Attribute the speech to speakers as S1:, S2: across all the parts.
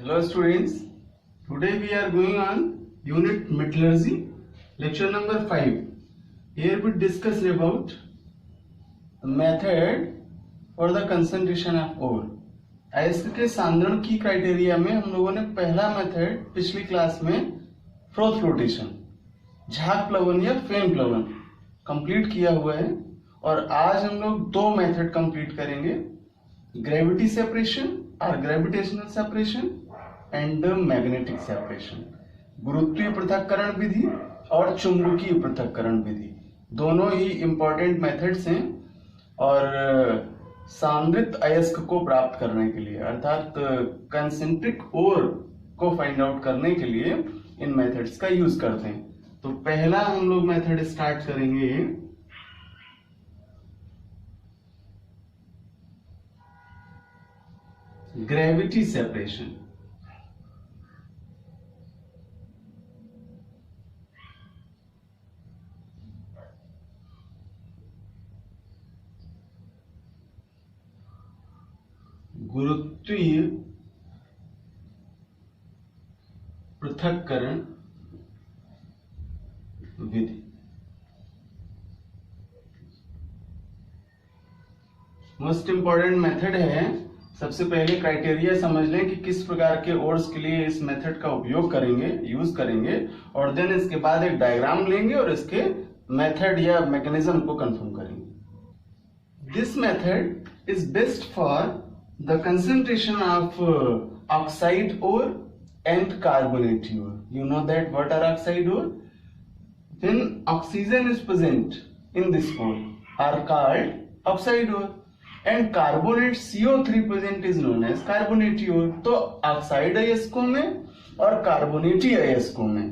S1: Hello students, today we are going on unit metallurgy, lecture number 5. Here we discuss about the method for the concentration of ore. अयस्क के सांद्रण की criteria में हम लोगों ने पहला मेथड पिछली क्लास में फ्रोथ फ्लोटेशन, झाग प्लवन या फेन प्लवन कंप्लीट किया हुआ है और आज हम लोग दो मेथड कंप्लीट करेंगे, ग्रेविटी सेपरेशन और gravitational separation and magnetic separation. गुरुत्वीय पृथक्करण विधि और चुंबकीय पृथक्करण विधि दोनों ही इंपॉर्टेंट मेथड्स हैं और सांद्रित अयस्क को प्राप्त करने के लिए अर्थात कंसेंट्रिक ओर को फाइंड आउट करने के लिए इन मेथड्स का यूज करते हैं। तो पहला हम लोग मेथड स्टार्ट करेंगे ग्रेविटी सेपरेशन। गुरुत्वीय पृथक्करण विधि। मोस्ट इंपॉर्टेंट मेथड है। सबसे पहले क्राइटेरिया समझ लें कि किस प्रकार के ओर्स के लिए इस मेथड का उपयोग करेंगे, यूज करेंगे, और देन इसके बाद एक डायग्राम लेंगे और इसके मेथड या मैकेनिज्म को कंफर्म करेंगे। This method is best for the concentration of oxide ore and carbonate ore. You know that what are oxide ore? When oxygen is present in this ore are called oxide ore and carbonate CO3 present is known as carbonate ore. तो oxide अयस्कों में और कार्बोनेटी अयस्कों में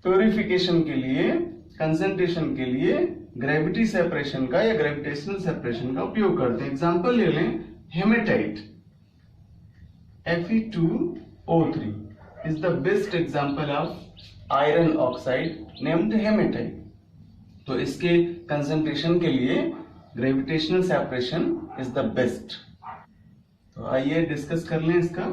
S1: purification के लिए, concentration के लिए gravity separation का या ग्रेविटेशनल सेपरेशन का उपयोग करते हैं। एग्जांपल ले लें, haematite Fe2O3 is the best example of iron oxide named hematite. तो इसके कंसंट्रेशन के लिए gravitational separation is the best. तो आइए डिस्कस कर लें, इसका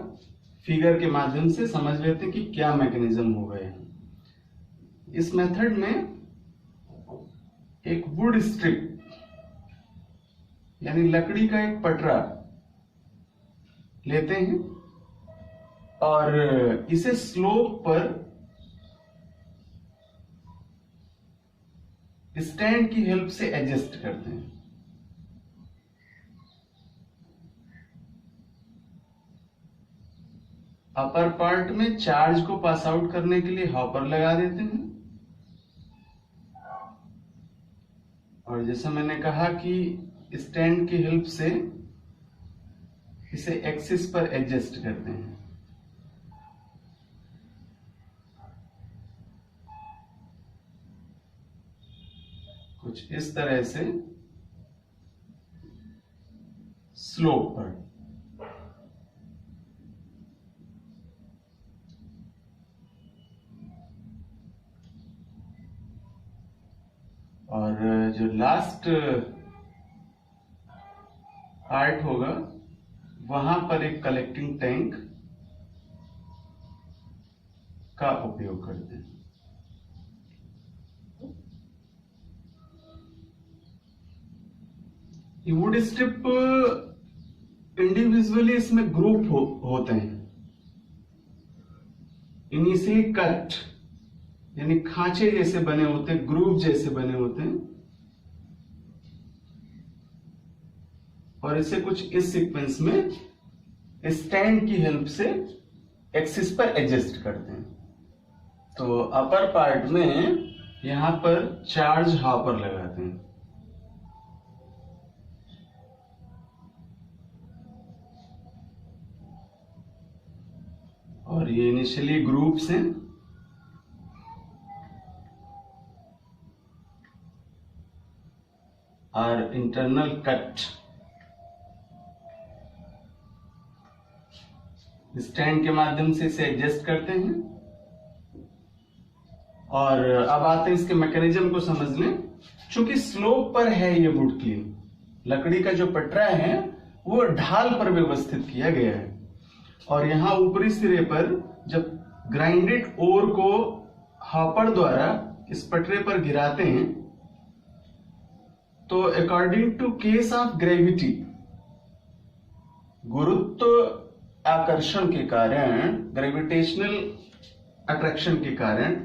S1: फिगर के माध्यम से समझ लेते हैं कि क्या मैकेनिज्म हो गए हैं। इस मेथड में एक वुड स्ट्रिप यानी लकड़ी का एक पटरा लेते हैं और इसे स्लोप पर स्टैंड की हेल्प से एडजस्ट करते हैं। अपर पार्ट में चार्ज को पास आउट करने के लिए हॉपर लगा देते हैं और जैसा मैंने कहा कि स्टैंड की हेल्प से इसे एक्सिस पर एडजस्ट करते हैं। कुछ इस तरह से स्लोप पर। और जो लास्ट पार्ट होगा वहां पर एक कलेक्टिंग टैंक का उपयोग करते हैं। ये वुड स्ट्रिप इंडिविजुअली इसमें ग्रुप होते हैं। इनिशियली कट यानी खांचे जैसे बने होते हैं, ग्रुप जैसे बने होते हैं और इसे कुछ इस सीक्वेंस में स्टैंड की हेल्प से एक्सिस पर एडजस्ट करते हैं। तो अपर पार्ट में यहां पर चार्ज हॉपर लगाते हैं और ये इनिशियली ग्रुप्स हैं और इंटरनल कट स्टैंड के माध्यम से इसे एडजस्ट करते हैं। और अब आते हैं इसके मैकेनिज्म को समझ लें। चूंकि स्लोप पर है ये वुड क्लीन, लकड़ी का जो पटरा है वो ढाल पर व्यवस्थित किया गया है और यहाँ ऊपरी सिरे पर जब ग्राइंडेड ओर को हॉपर द्वारा इस पटरे पर गिराते हैं तो according to case of gravity, गुरुत्व आकर्षण के कारण, ग्रेविटेशनल अट्रैक्शन के कारण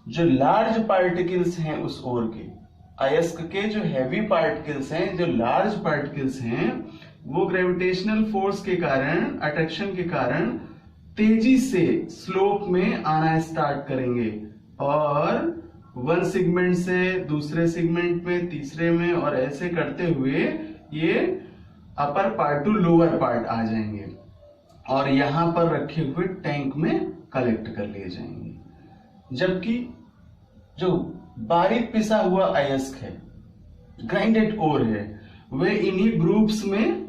S1: जो लार्ज पार्टिकल्स हैं उस ओर के, अयस्क के जो हैवी पार्टिकल्स हैं, जो लार्ज पार्टिकल्स हैं, वो ग्रेविटेशनल फोर्स के कारण, अट्रैक्शन के कारण तेजी से स्लोप में आना स्टार्ट करेंगे और वन सेगमेंट से दूसरे सेगमेंट में, तीसरे में, और ऐसे करते हुए ये upper part to lower part आ जाएंगे और यहां पर रखे हुए टैंक में कलेक्ट कर लिए जाएंगे। जबकि जो बारीक पिसा हुआ अयस्क है, ग्राइंडेड ओर है, वह इन्हीं ग्रुप्स में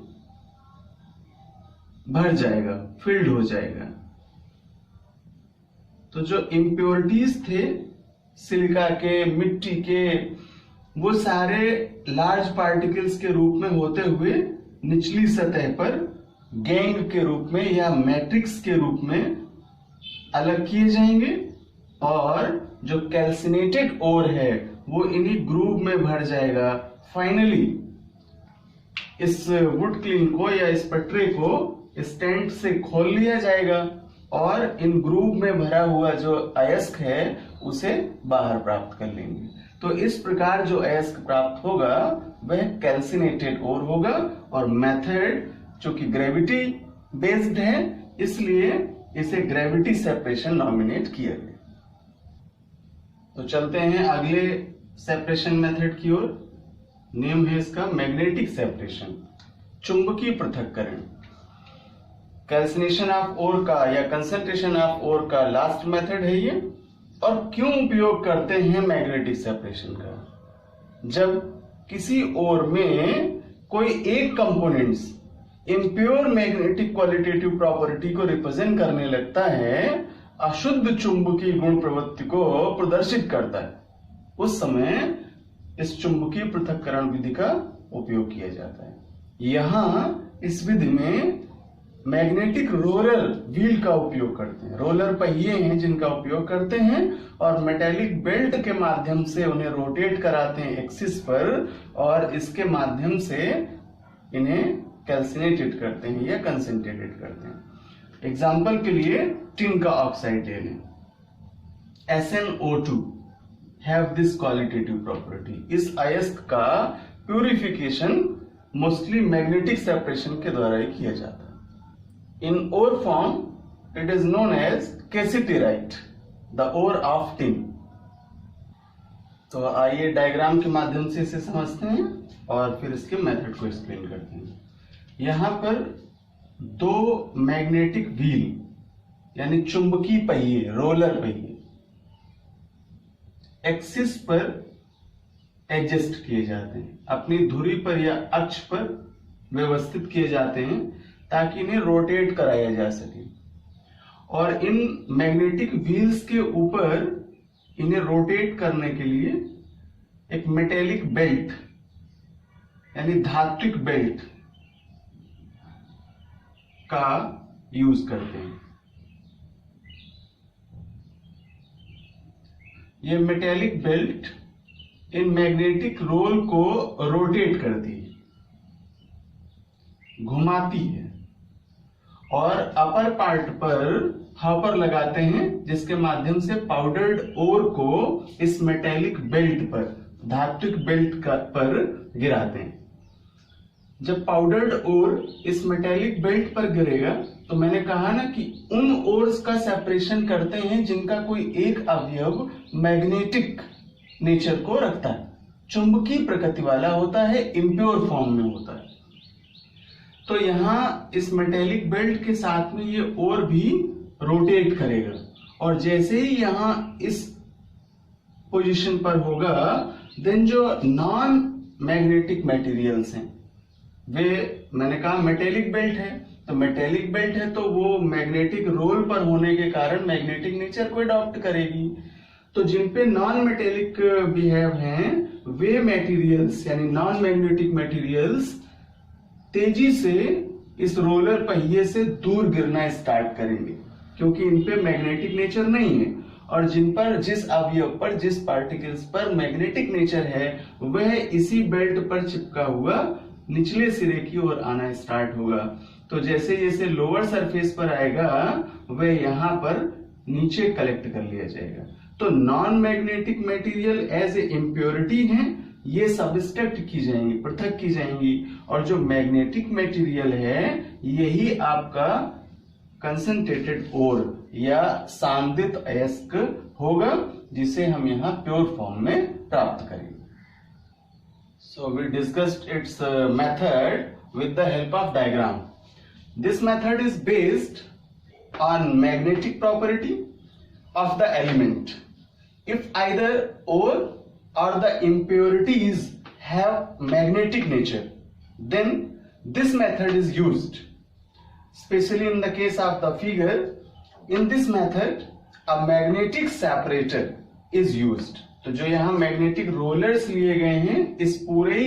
S1: भर जाएगा, फिल्ड हो जाएगा। तो जो इम्प्योरिटीज थे सिलिका के, मिट्टी के, वो सारे लार्ज पार्टिकल्स के रूप में होते हुए निचली सतह पर गैंग के रूप में या मैट्रिक्स के रूप में अलग किए जाएंगे और जो कैल्सिनेटेड ओर है वो इन्हीं ग्रुप में भर जाएगा। फाइनली इस वुड क्लीन को या इस पटरे को इस टेंट से खोल लिया जाएगा और इन ग्रुप में भरा हुआ जो अयस्क है उसे बाहर प्राप्त कर लेंगे। तो इस प्रकार जो अयस्क प्राप्त होगा वह कैल्सिनेटेड ओर होगा और मेथड जो कि ग्रेविटी बेस्ड है, इसलिए इसे ग्रेविटी सेपरेशन नॉमिनेट किया गया। तो चलते हैं अगले सेपरेशन मेथड की ओर। नेम है इसका मैग्नेटिक सेपरेशन, चुंबकीय पृथक्करण। कैल्सिनेशन ऑफ ओर का या कंसंट्रेशन ऑफ ओर का लास्ट मेथड है ये। और क्यों उपयोग करते हैं मैग्नेटिक सेपरेशन का? जब किसी ओर में कोई एक components impure magnetic qualitative property को रिप्रेजेंट करने लगता है, अशुद्ध चुंबकीय गुण प्रवृत्ति को प्रदर्शित करता है, उस समय इस चुंबकीय पृथक्करण विधि का उपयोग किया जाता है। यहां इस विधि में मैग्नेटिक रोलर व्हील का उपयोग करते हैं। रोलर पहिए हैं जिनका उपयोग करते हैं और मेटेलिक बेल्ट के माध्यम से उन्हें रोटेट कराते हैं एक्सिस पर और इसके माध्यम से इन्हें कैल्सिनेटेड करते हैं या कंसंट्रेटेड करते हैं। एग्जाम्पल के लिए टिन का ऑक्साइड ले लें, SnO2 have this qualitative property. इस अयस्क का प्यूरिफिकेशन मोस्टली मैग्नेटिक सेपरेशन के द्वारा ही किया जाता है। In ore form, it is known as cassiterite, the ore of tin. तो आइए डायग्राम के माध्यम से इसे समझते हैं और फिर इसके मेथड को एक्सप्लेन करते हैं। यहां पर दो मैग्नेटिक व्हील यानी चुंबकीय पहिए, रोलर पहिए एक्सिस पर एडजस्ट किए जाते हैं, अपनी धुरी पर या अक्ष पर व्यवस्थित किए जाते हैं ताकि इन्हें रोटेट कराया जा सके। और इन मैग्नेटिक व्हील्स के ऊपर इन्हें रोटेट करने के लिए एक मेटेलिक बेल्ट यानी धात्विक बेल्ट का यूज करते हैं। यह metallic belt in magnetic roll को रोटेट करती है, घुमाती है और अपर पार्ट पर हॉपर लगाते हैं जिसके माध्यम से पाउडर्ड ओर को इस मेटेलिक बेल्ट पर, धात्विक बेल्ट पर गिराते हैं। जब पाउडर्ड ओर इस मेटेलिक बेल्ट पर गिरेगा तो मैंने कहा ना कि उन ओर्स का सेपरेशन करते हैं जिनका कोई एक अवयव मैग्नेटिक नेचर को रखता है, चुंबकीय प्रकृति वाला होता है, इम्प्योर फॉर्म में होता है। तो यहां इस मेटेलिक बेल्ट के साथ में ये और भी रोटेट करेगा और जैसे ही यहां इस पोजीशन पर होगा देन जो नॉन मैग्नेटिक मटेरियल्स हैं वे, मैंने कहा मेटेलिक बेल्ट है, तो मेटेलिक बेल्ट है तो वो मैग्नेटिक रोल पर होने के कारण मैग्नेटिक नेचर को अडॉप्ट करेगी। तो जिन पे नॉन मेटेलिक बिहेव हैं वे मटेरियल्स यानी नॉन मैग्नेटिक मटेरियल्स तेजी से इस रोलर पहिए से दूर गिरना स्टार्ट करेंगे, क्योंकि इन पे मैग्नेटिक नेचर नहीं है, और जिस अवयव पर, जिस पार्टिकल्स पर मैग्नेटिक नेचर है, वह इसी बेल्ट पर चिपका हुआ निचले सिरे की ओर आना स्टार्ट होगा। तो जैसे जैसे लोअर सरफेस पर आएगा, वह यहाँ पर नीचे कलेक्ट कर लिया जाएगा। तो non magnetic material as a impurity है, ये सब्सट्रैक्ट की जाएंगी, पृथक की जाएंगी, और जो मैग्नेटिक मटेरियल है यही आपका कंसंट्रेटेड ओर या सांद्रित अयस्क होगा, जिसे हम यहाँ प्योर फॉर्म में प्राप्त करेंगे। So we discussed its method with the help of diagram. This method is based on magnetic property of the element. If either ore or the impurities have magnetic nature, then this method is used. Especially in the case of the figure, in this method, a magnetic separator is used. तो जो यहाँ magnetic rollers लिए गए हैं, इस पूरे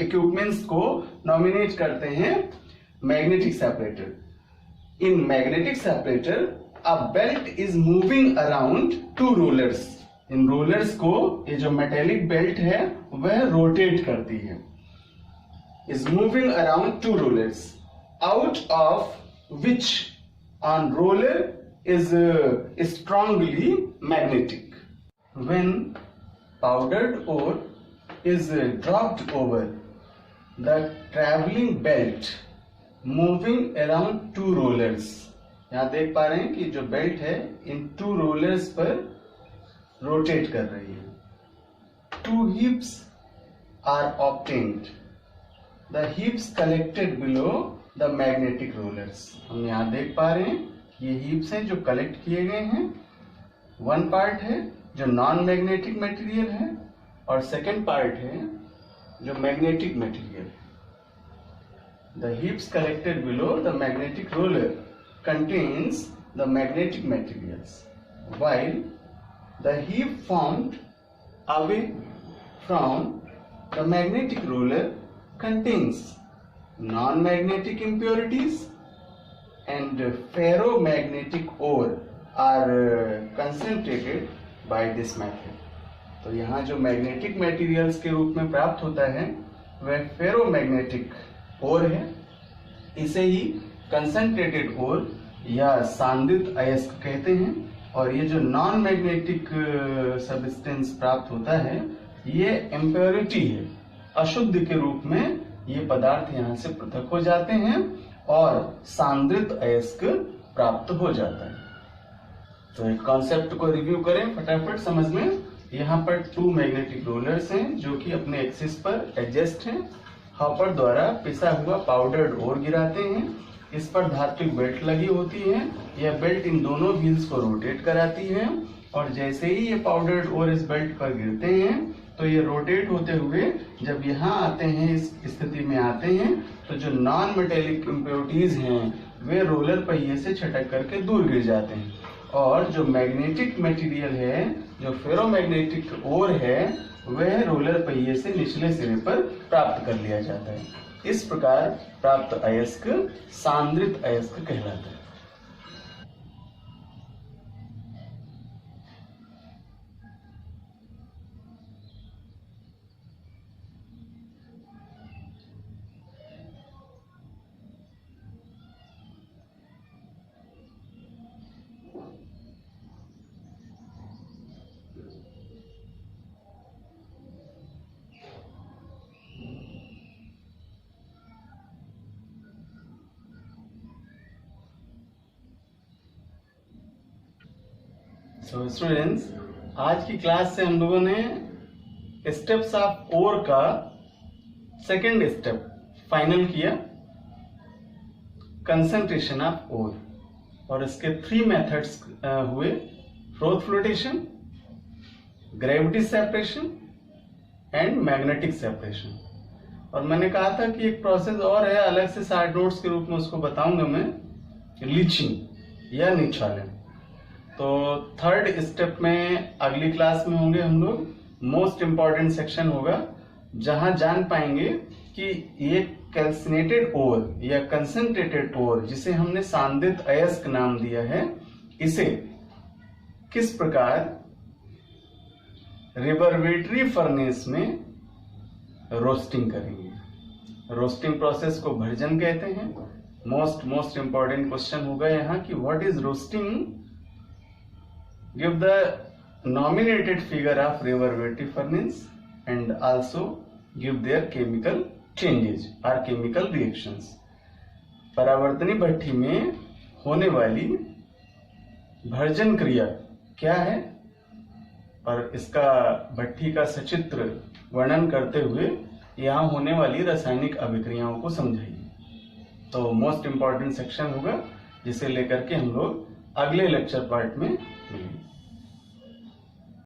S1: equipments को nominate करते हैं magnetic separator. In magnetic separator a belt is moving around two rollers. In rollers को ये जो मेटेलिक बेल्ट है वह रोटेट करती है। Is moving around two rollers out of which on roller is strongly magnetic. When powdered ore is dropped over the traveling belt moving around two rollers, यहाँ देख पा रहे हैं कि जो बेल्ट है इन टू रोलर्स पर रोटेट कर रही है। Two heaps are obtained. The heaps collected below the magnetic rollers. हम यहाँ देख पा रहे हैं ये heaps हैं जो कलेक्ट किए गए हैं। वन पार्ट है जो नॉन मैग्नेटिक मटेरियल है, और सेकेंड पार्ट है जो मैग्नेटिक मटेरियल है। The heaps collected below the magnetic roller contains the magnetic materials, while the heap formed away from the magnetic roller contains non-magnetic impurities and ferromagnetic ore are concentrated by this method. तो यहाँ जो magnetic materials के रूप में प्राप्त होता है वह फेरोमैग्नेटिक ओर है। इसे ही कंसंट्रेटेड ओर या सांद्रित अयस्क कहते हैं। और ये जो नॉन मैग्नेटिक सब्सटेंस प्राप्त होता है ये इम्प्योरिटी है, अशुद्ध के रूप में ये पदार्थ यहाँ से पृथक हो जाते हैं और सांद्रित अयस्क प्राप्त हो जाता है। तो एक कॉन्सेप्ट को रिव्यू करें फटाफट समझ में। यहाँ पर टू मैग्नेटिक रोलर्स हैं जो कि अपने एक्सिस पर एडजस्ट हैं। हॉपर द्वारा पिसा हुआ पाउडर्ड ओर गिराते हैं। इस पर धात्विक बेल्ट लगी होती है। यह बेल्ट इन दोनों व्हील्स को रोटेट कराती है, और जैसे ही ये पाउडर्ड ओर इस बेल्ट पर गिरते हैं तो ये रोटेट होते हुए जब यहाँ आते हैं, इस स्थिति में आते हैं, तो जो नॉन मेटेलिक इम्प्योरिटीज हैं वे रोलर पहिए से छटक करके दूर गिर जाते हैं, और जो मैग्नेटिक मटेरियल है, जो फेरोमैग्नेटिक ओर है, वह रोलर पहिए से निचले सिरे पर प्राप्त कर लिया जाता है। इस प्रकार प्राप्त अयस्क सांद्रित अयस्क कहलाता है। तो स्टूडेंट्स, आज की क्लास से हम लोगों ने स्टेप्स ऑफ ओर का सेकंड स्टेप फाइनल किया, कंसंट्रेशन ऑफ ओर, और इसके 3 मेथड्स हुए: froth flotation, gravity separation and magnetic separation. और मैंने कहा था कि एक प्रोसेस और है, अलग से साइड नोट्स के रूप में उसको बताऊंगा मैं, लीचिंग या निछालन। तो थर्ड स्टेप में अगली क्लास में होंगे हम लोग। मोस्ट इम्पॉर्टेंट सेक्शन होगा जहां जान पाएंगे कि ये कैल्सिनेटेड ओर या कंसंट्रेटेड ओर, जिसे हमने सांद्रित अयस्क नाम दिया है, इसे किस प्रकार रिवर्बरेटरी फर्नेस में रोस्टिंग करेंगे। रोस्टिंग प्रोसेस को भर्जन कहते हैं। मोस्ट इंपॉर्टेंट क्वेश्चन होगा यहाँ कि what is roasting, give the nominated figure of reverberatory furnace and also give their chemical changes और केमिकल रिएक्शंस। परावर्तनी भट्ठी में होने वाली भर्जन क्रिया क्या है और इसका भट्ठी का सचित्र वर्णन करते हुए यहाँ होने वाली रासायनिक अभिक्रियाओं को समझाइए। तो मोस्ट इंपॉर्टेंट सेक्शन होगा, जिसे लेकर के हम लोग अगले लेक्चर पार्ट में मिलेंगे।